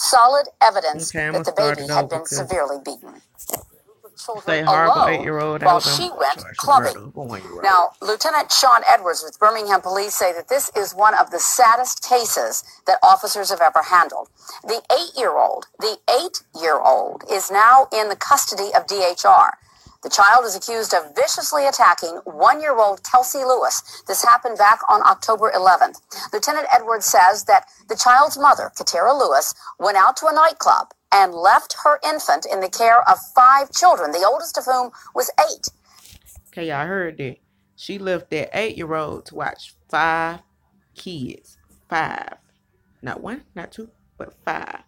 solid evidence Okay, I'm that gonna the start baby it had over been because severely beaten. Children say horrible alone 8-year-old while Alabama she went charged with clubbing. murder of a 1-year-old. Now, Lieutenant Sean Edwards with Birmingham Police say that this is one of the saddest cases that officers have ever handled. The 8-year-old is now in the custody of DHR. The child is accused of viciously attacking 1-year-old Kelsey Lewis. This happened back on October 11th. Lieutenant Edwards says that the child's mother, Katera Lewis, went out to a nightclub and left her infant in the care of 5 children, the oldest of whom was 8. Okay, y'all heard that. She left that 8-year-old to watch 5 kids. 5. Not 1, not 2, but 5.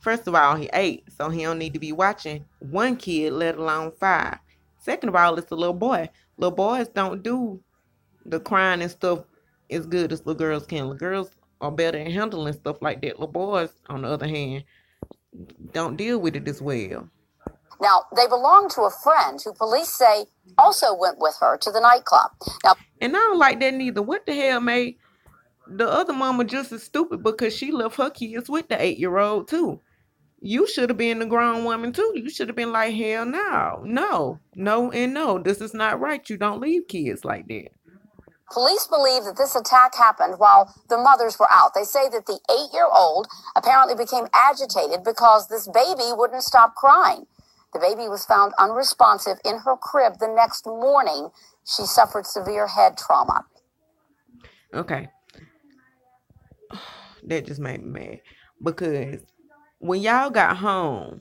First of all, he 8, so he don't need to be watching 1 kid, let alone 5. Second of all, it's a little boy. Little boys don't do the crying and stuff as good as little girls can. Little girls are better at handling stuff like that. Little boys, on the other hand, don't deal with it as well. Now, they belong to a friend who police say also went with her to the nightclub. Now, And I don't like that neither. What the hell made the other mama just as stupid because she left her kids with the 8-year-old too? You should have been the grown woman too. You should have been like, hell no. No, no, and no. This is not right. You don't leave kids like that. police believe that this attack happened while the mothers were out. They say that the 8-year-old apparently became agitated because this baby wouldn't stop crying. The baby was found unresponsive in her crib the next morning. She suffered severe head trauma. Okay. That just made me mad. Because when y'all got home,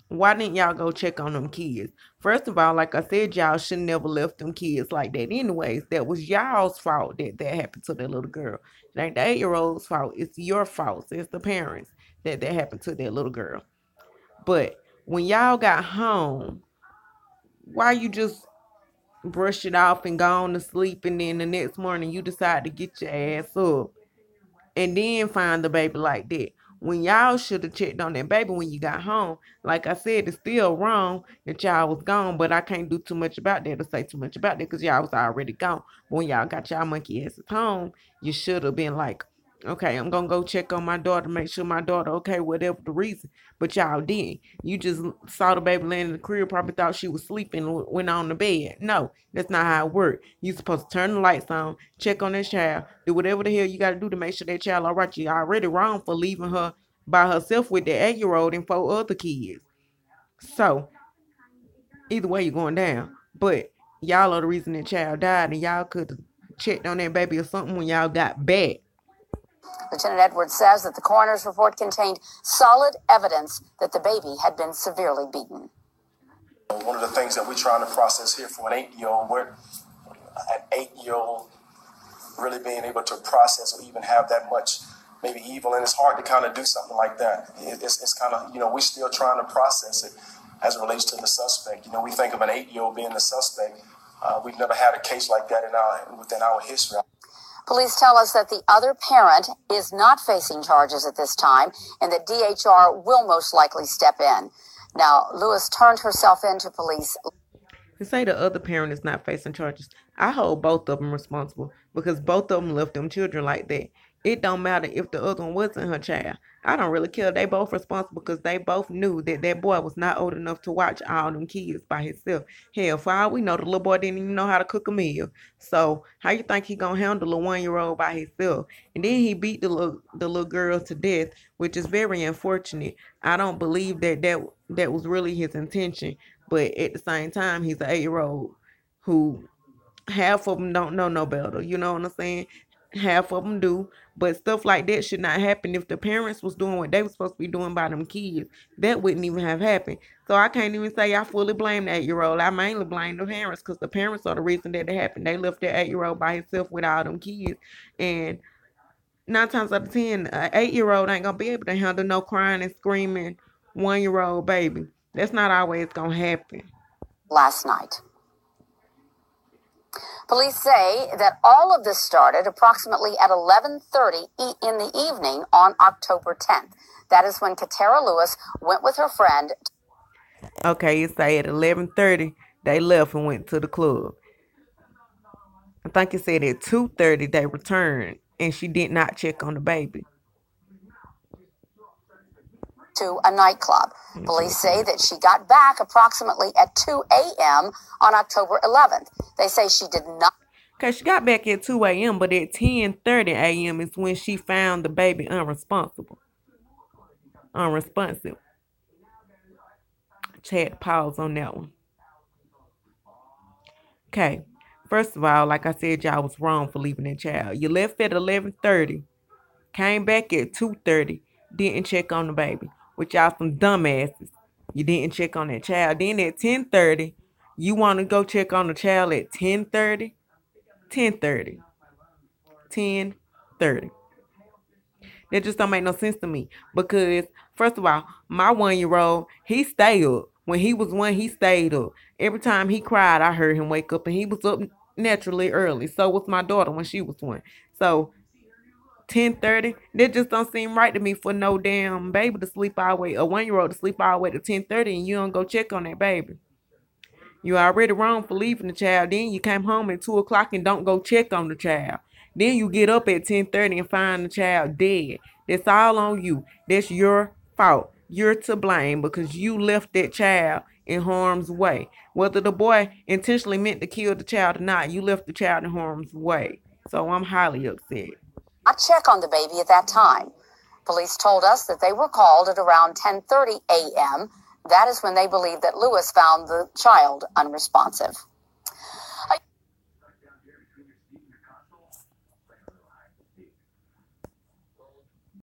why didn't y'all go check on them kids? First of all, like I said, y'all should never left them kids like that anyways. That was y'all's fault that happened to that little girl. It ain't the 8-year-old's fault. It's your fault. It's the parents that happened to that little girl. But when y'all got home, why you just brush it off and go on to sleep, and then the next morning you decide to get your ass up and then find the baby like that? When y'all should have checked on that baby when you got home. Like I said, it's still wrong that y'all was gone, but I can't do too much about that or say too much about that because y'all was already gone. But when y'all got y'all monkey asses home, you should have been like, okay, I'm gonna go check on my daughter, make sure my daughter okay, whatever the reason. But y'all didn't. You just saw the baby laying in the crib, probably thought she was sleeping, went on the bed. No, that's not how it works. You supposed to turn the lights on, check on that child, do whatever the hell you gotta do to make sure that child all right. You already wrong for leaving her by herself with the 8-year-old and 4 other kids. So either way, you're going down. But y'all are the reason that child died, and y'all could have checked on that baby or something when y'all got back. Lieutenant Edwards says that the coroner's report contained solid evidence that the baby had been severely beaten. One of the things that we're trying to process here for an 8-year-old, where an 8-year-old really being able to process or even have that much maybe evil in his heart to kind of do something like that. It's kind of, we're still trying to process it as it relates to the suspect. We think of an 8-year-old being the suspect. We've never had a case like that within our history. Police tell us that the other parent is not facing charges at this time and that DHR will most likely step in. Now, Lewis turned herself in to police. To say the other parent is not facing charges, I hold both of them responsible because both of them left them children like that. It don't matter if the other one wasn't her child. I don't really care. They both responsible because they both knew that that boy was not old enough to watch all them kids by himself. Hell, for all we know, the little boy didn't even know how to cook a meal. So how you think he gonna handle a 1-year-old by himself? And then he beat the little girl to death, which is very unfortunate. I don't believe that was really his intention. But at the same time, he's an 8-year-old who half of them don't know no better. You know what I'm saying? Half of them do. But stuff like that should not happen. If the parents was doing what they were supposed to be doing by them kids, that wouldn't even have happened. So I can't even say I fully blame the 8-year-old. I mainly blame the parents because the parents are the reason that it happened. They left that 8-year-old by himself with all them kids. And 9 times out of 10, an 8-year-old ain't going to be able to handle no crying and screaming 1-year-old baby. That's not always going to happen. Last night. Police say that all of this started approximately at 11:30 in the evening on October 10th. That is when Katera Lewis went with her friend. Okay, you say at 11:30 they left and went to the club. I think it said at 2:30 they returned and she did not check on the baby. to a nightclub. Police say that she got back approximately at 2 a.m. on October 11th. They say she did not. Okay, she got back at 2 a.m., but at 10:30 a.m. is when she found the baby unresponsive. Had to pause on that one. Okay, first of all, like I said, y'all was wrong for leaving that child. You left at 11:30, came back at 2:30, didn't check on the baby. Which y'all some dumbasses. You didn't check on that child. Then at 10:30, you want to go check on the child at 10:30? 10:30. 10:30. That just don't make no sense to me. Because, first of all, my 1-year-old, he stayed up. When he was 1, he stayed up. Every time he cried, I heard him wake up. And he was up naturally early. So was my daughter when she was 1. So, 10:30, that just don't seem right to me for no damn baby to sleep all the way, a 1-year-old to sleep all the way to 10:30 and you don't go check on that baby. You already wrong for leaving the child. Then you came home at 2 o'clock and don't go check on the child. Then you get up at 10:30 and find the child dead. That's all on you. That's your fault. You're to blame because you left that child in harm's way. Whether the boy intentionally meant to kill the child or not, you left the child in harm's way. So I'm highly upset. Not check on the baby at that time. Police told us that they were called at around 10:30 a.m. That is when they believe that Lewis found the child unresponsive.